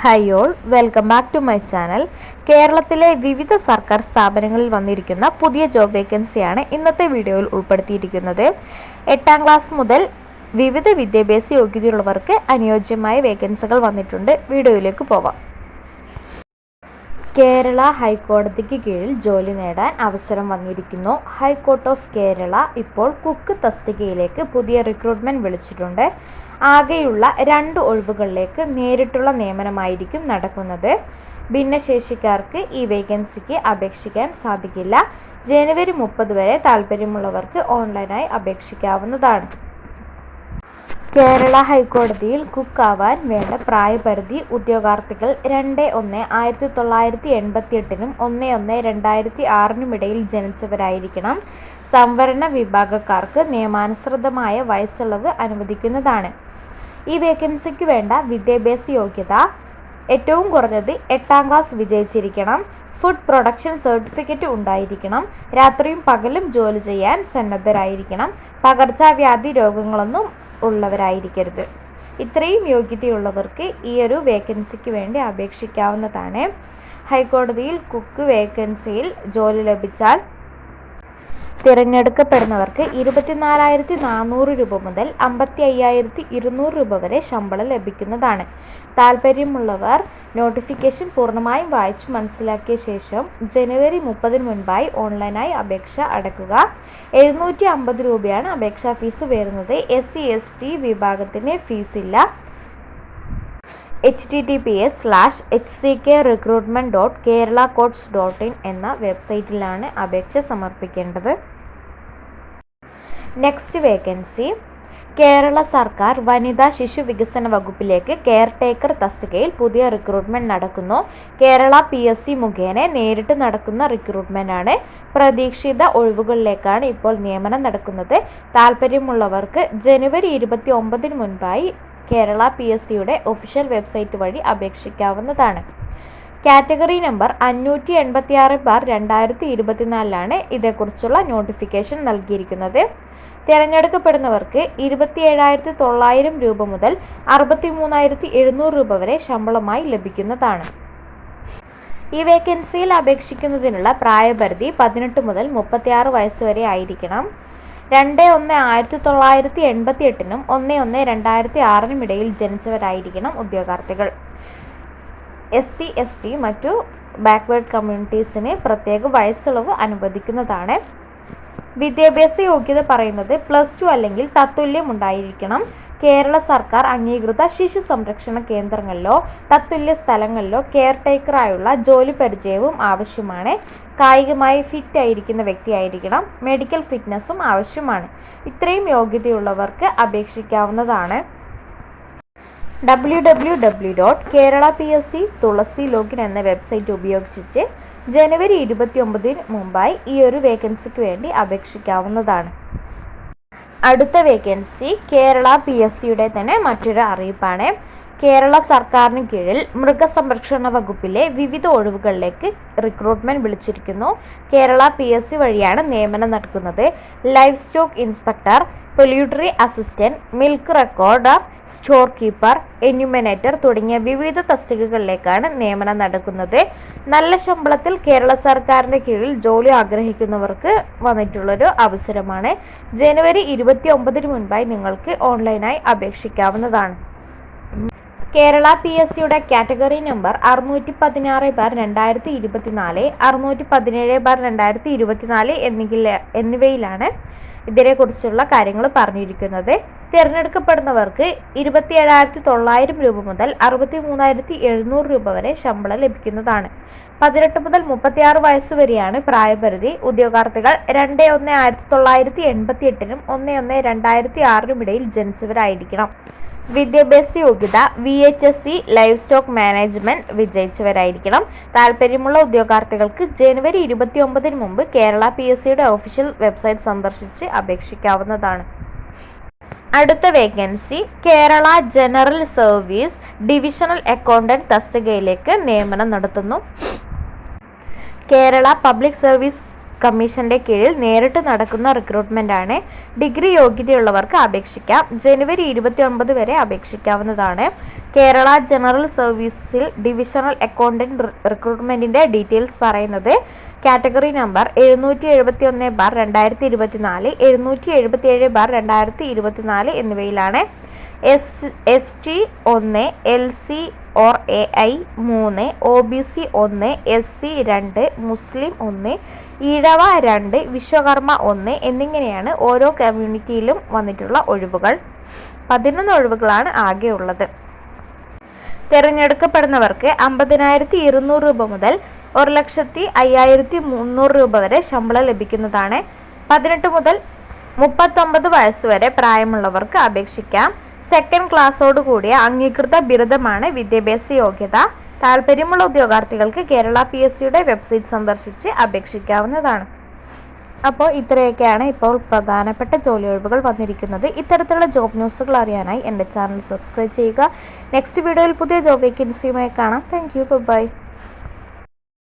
Hi all, welcome back to my channel. കേരളത്തിലെ വിവിധ സർക്കാർ സ്ഥാപനങ്ങളിൽ വന്നിരിക്കുന്ന പുതിയ ജോബ് വേക്കൻസിയാണ് ഇന്നത്തെ വീഡിയോയിൽ ഉൾപ്പെടുത്തിയിരിക്കുന്നത്. 8ാം ക്ലാസ് മുതൽ വിവിധ വിദ്യാഭ്യാസ യോഗ്യതയുള്ളവർക്ക് അനുയോജ്യമായ വേക്കൻസികൾ വന്നിട്ടുണ്ട്. വീഡിയോയിലേക്ക് പോവാം. കേരള ഹൈക്കോടതിക്ക് കീഴിൽ ജോലി നേടാൻ അവസരം വന്നിരിക്കുന്നു. ഹൈക്കോർട്ട് ഓഫ് കേരള ഇപ്പോൾ കുക്ക് തസ്തികയിലേക്ക് പുതിയ റിക്രൂട്ട്മെന്റ് വിളിച്ചിട്ടുണ്ട്. ആകെയുള്ള 2 ഒഴിവുകളിലേക്ക് നേരിട്ടുള്ള നിയമനമായിരിക്കും നടക്കുന്നത്. ഭിന്നശേഷിക്കാർക്ക് ഈ വേക്കൻസിക്ക് അപേക്ഷിക്കാൻ സാധിക്കില്ല. ജനുവരി 30 വരെ താൽപ്പര്യമുള്ളവർക്ക് ഓൺലൈനായി അപേക്ഷിക്കാവുന്നതാണ്. കേരള ഹൈക്കോടതിയിൽ കുക്കാവാൻ വേണ്ട പ്രായപരിധി ഉദ്യോഗാർത്ഥികൾ 2/1/1988 1/1/2006 ഇടയിൽ ജനിച്ചവരായിരിക്കണം. സംവരണ വിഭാഗക്കാർക്ക് നിയമാനുസൃതമായ വയസ്സിളവ് അനുവദിക്കുന്നതാണ്. ഈ വേക്കൻസിക്ക് വേണ്ട വിദ്യാഭ്യാസ യോഗ്യത ഏറ്റവും കുറഞ്ഞത് 8ാം ക്ലാസ് വിജയിച്ചിരിക്കണം. ഫുഡ് പ്രൊഡക്ഷൻ സർട്ടിഫിക്കറ്റ് ഉണ്ടായിരിക്കണം. രാത്രിയും പകലും ജോലി ചെയ്യാൻ സന്നദ്ധരായിരിക്കണം. പകർച്ചവ്യാധി രോഗങ്ങളൊന്നും ഉള്ളവരായിരിക്കരുത്. ഇത്രയും യോഗ്യതയുള്ളവർക്ക് ഈ ഒരു വേക്കൻസിക്ക് വേണ്ടി അപേക്ഷിക്കാവുന്നതാണ്. ഹൈക്കോടതിയിൽ കുക്ക് വേക്കൻസിയിൽ ജോലി ലഭിച്ചാൽ തിരഞ്ഞെടുക്കപ്പെടുന്നവർക്ക് 24,400 രൂപ മുതൽ 55,200 രൂപ വരെ ശമ്പളം ലഭിക്കുന്നതാണ്. താൽപ്പര്യമുള്ളവർ നോട്ടിഫിക്കേഷൻ പൂർണ്ണമായും വായിച്ചു മനസ്സിലാക്കിയ ശേഷം ജനുവരി 30 മുൻപായി ഓൺലൈനായി അപേക്ഷ അടയ്ക്കുക. 750 രൂപയാണ് അപേക്ഷാ ഫീസ് വരുന്നത്. SC/ST വിഭാഗത്തിന് ഫീസില്ല. https:/hckrecruitment.keralacourts.in എന്ന വെബ്സൈറ്റിലാണ് അപേക്ഷ സമർപ്പിക്കേണ്ടത്. നെക്സ്റ്റ് വേക്കൻസി കേരള സർക്കാർ വനിതാ ശിശു വികസന വകുപ്പിലേക്ക് കെയർ ടേക്കർ തസ്തികയിൽ പുതിയ റിക്രൂട്ട്മെന്റ് നടക്കുന്നു. കേരള PSC മുഖേന നേരിട്ട് നടക്കുന്ന റിക്രൂട്ട്മെന്റ് ആണ്. പ്രതീക്ഷിത ഒഴിവുകളിലേക്കാണ് ഇപ്പോൾ നിയമനം നടക്കുന്നത്. താൽപ്പര്യമുള്ളവർക്ക് ജനുവരി 29 മുൻപായി കേരള PSCയുടെ ഒഫീഷ്യൽ വെബ്സൈറ്റ് വഴി അപേക്ഷിക്കാവുന്നതാണ്. കാറ്റഗറി നമ്പർ 586/2024 ഇതേക്കുറിച്ചുള്ള നോട്ടിഫിക്കേഷൻ നൽകിയിരിക്കുന്നത്. തിരഞ്ഞെടുക്കപ്പെടുന്നവർക്ക് 27,900 രൂപ മുതൽ 63,700 രൂപ വരെ ശമ്പളമായി ലഭിക്കുന്നതാണ്. ഈ വേക്കൻസിയിൽ അപേക്ഷിക്കുന്നതിനുള്ള പ്രായപരിധി 18 മുതൽ 36 വയസ്സ് വരെ ആയിരിക്കണം. 2/1/1988 1/1/2006 ഇടയിൽ ജനിച്ചവരായിരിക്കണം ഉദ്യോഗാർത്ഥികൾ. SC/ST മറ്റു ബാക്ക്വേർഡ് കമ്മ്യൂണിറ്റീസിന് പ്രത്യേക വയസ്സിളവ് അനുവദിക്കുന്നതാണ്. വിദ്യാഭ്യാസ യോഗ്യത പറയുന്നത് +2 അല്ലെങ്കിൽ തത്തുല്യം ഉണ്ടായിരിക്കണം. കേരള സർക്കാർ അംഗീകൃത ശിശു സംരക്ഷണ കേന്ദ്രങ്ങളിലോ തത്തുല്യ സ്ഥലങ്ങളിലോ കെയർ ടേക്കറായുള്ള ജോലി പരിചയവും ആവശ്യമാണ്. കായികമായി ഫിറ്റ് ആയിരിക്കുന്ന വ്യക്തിയായിരിക്കണം. മെഡിക്കൽ ഫിറ്റ്നസ്സും ആവശ്യമാണ്. ഇത്രയും യോഗ്യതയുള്ളവർക്ക് അപേക്ഷിക്കാവുന്നതാണ്. www.keralapsc.tulasi.login എന്ന വെബ്സൈറ്റ് ഉപയോഗിച്ച് ജനുവരി 29 മുമ്പായി ഈ ഒരു വേക്കൻസിക്ക് വേണ്ടി അപേക്ഷിക്കാവുന്നതാണ്. അടുത്ത വേക്കൻസി കേരള PSCയുടെ തന്നെ മറ്റൊരു അറിയിപ്പാണ്. കേരള സർക്കാരിന് കീഴിൽ മൃഗസംരക്ഷണ വകുപ്പിലെ വിവിധ ഒഴിവുകളിലേക്ക് റിക്രൂട്ട്മെന്റ് വിളിച്ചിരിക്കുന്നു. കേരള PSC വഴിയാണ് നിയമനം നടക്കുന്നത്. Livestock inspector, poultry assistant, milk recorder, store keeper, enumerator തുടങ്ങിയ വിവിധ തസ്തികകളിലേക്കാണ് നിയമനം നടക്കുന്നത്. നല്ല ശമ്പളത്തിൽ കേരള സർക്കാരിൻ്റെ കീഴിൽ ജോലി ആഗ്രഹിക്കുന്നവർക്ക് വന്നിട്ടുള്ളൊരു അവസരമാണ്. ജനുവരി 29 മുൻപായി നിങ്ങൾക്ക് ഓൺലൈനായി അപേക്ഷിക്കാവുന്നതാണ്. കേരള PSCയുടെ കാറ്റഗറി നമ്പർ 616/2024 617/2024 എന്നിവയിലാണ് ഇതിനെക്കുറിച്ചുള്ള കാര്യങ്ങൾ പറഞ്ഞിരിക്കുന്നത്. തിരഞ്ഞെടുക്കപ്പെടുന്നവർക്ക് 27,900 രൂപ മുതൽ 63,700 രൂപ വരെ ശമ്പളം ലഭിക്കുന്നതാണ്. 18 മുതൽ 36 വയസ്സ് വരെയാണ് പ്രായപരിധി. ഉദ്യോഗാർത്ഥികൾ 2/1/1988 1/1/2006 ഇടയിൽ ജനിച്ചവരായിരിക്കണം. വിദ്യാഭ്യാസ യോഗ്യത VHSC ലൈഫ് സ്റ്റോക്ക് മാനേജ്മെന്റ് വിജയിച്ചവരായിരിക്കണം. താൽപ്പര്യമുള്ള ഉദ്യോഗാർത്ഥികൾക്ക് ജനുവരി 29 മുമ്പ് കേരള PSCയുടെ ഒഫീഷ്യൽ വെബ്സൈറ്റ് സന്ദർശിച്ച് അപേക്ഷിക്കാവുന്നതാണ്. അടുത്ത vacancy Kerala general service divisional accountant തസ്തികയിലേക്ക് നിയമനം നടത്തുന്നു. കേരള പബ്ലിക് സർവീസ് കമ്മീഷന്റെ കീഴിൽ നേരിട്ട് നടക്കുന്ന റിക്രൂട്ട്മെന്റാണ്. ഡിഗ്രി യോഗ്യതയുള്ളവർക്ക് അപേക്ഷിക്കാം. ജനുവരി 29 വരെ അപേക്ഷിക്കാവുന്നതാണ്. കേരള ജനറൽ സർവീസിൽ ഡിവിഷണൽ അക്കൗണ്ടന്റ് റിക്രൂട്ട്മെന്റിന്റെ ഡീറ്റെയിൽസ് പറയുന്നത് കാറ്റഗറി നമ്പർ 771/2024, 777/2024 എന്നിവയിലാണ്. ST 1, LC or AI 3, OBC 1, SC 2, മുസ്ലിം 1, ഈഴവ 2, വിശ്വകർമ്മ 1 എന്നിങ്ങനെയാണ് ഓരോ കമ്മ്യൂണിറ്റിയിലും വന്നിട്ടുള്ള ഒഴിവുകൾ. 11 ഒഴിവുകളാണ് ആകെ ഉള്ളത്. തിരഞ്ഞെടുക്കപ്പെടുന്നവർക്ക് 50,200 രൂപ മുതൽ 1,05,300 രൂപ വരെ ശമ്പളം ലഭിക്കുന്നതാണ്. 18 മുതൽ 39 വയസ്സുവരെ പ്രായമുള്ളവർക്ക് അപേക്ഷിക്കാം. സെക്കൻഡ് ക്ലാസ്സോട് കൂടിയ അംഗീകൃത ബിരുദമാണ് വിദ്യാഭ്യാസ യോഗ്യത. താല്പര്യമുള്ള ഉദ്യോഗാർത്ഥികൾക്ക് കേരള PSCയുടെ വെബ്സൈറ്റ് സന്ദർശിച്ച് അപേക്ഷിക്കാവുന്നതാണ്. അപ്പോൾ ഇത്രയൊക്കെയാണ് ഇപ്പോൾ പ്രധാനപ്പെട്ട ജോലി ഒഴിവുകൾ വന്നിരിക്കുന്നത്. ഇത്തരത്തിലുള്ള ജോബ് ന്യൂസുകൾ അറിയാനായി എൻ്റെ ചാനൽ സബ്സ്ക്രൈബ് ചെയ്യുക. നെക്സ്റ്റ് വീഡിയോയിൽ പുതിയ ജോബ് വേക്കൻസിയുമായി കാണാം. Thank you. ബൈ.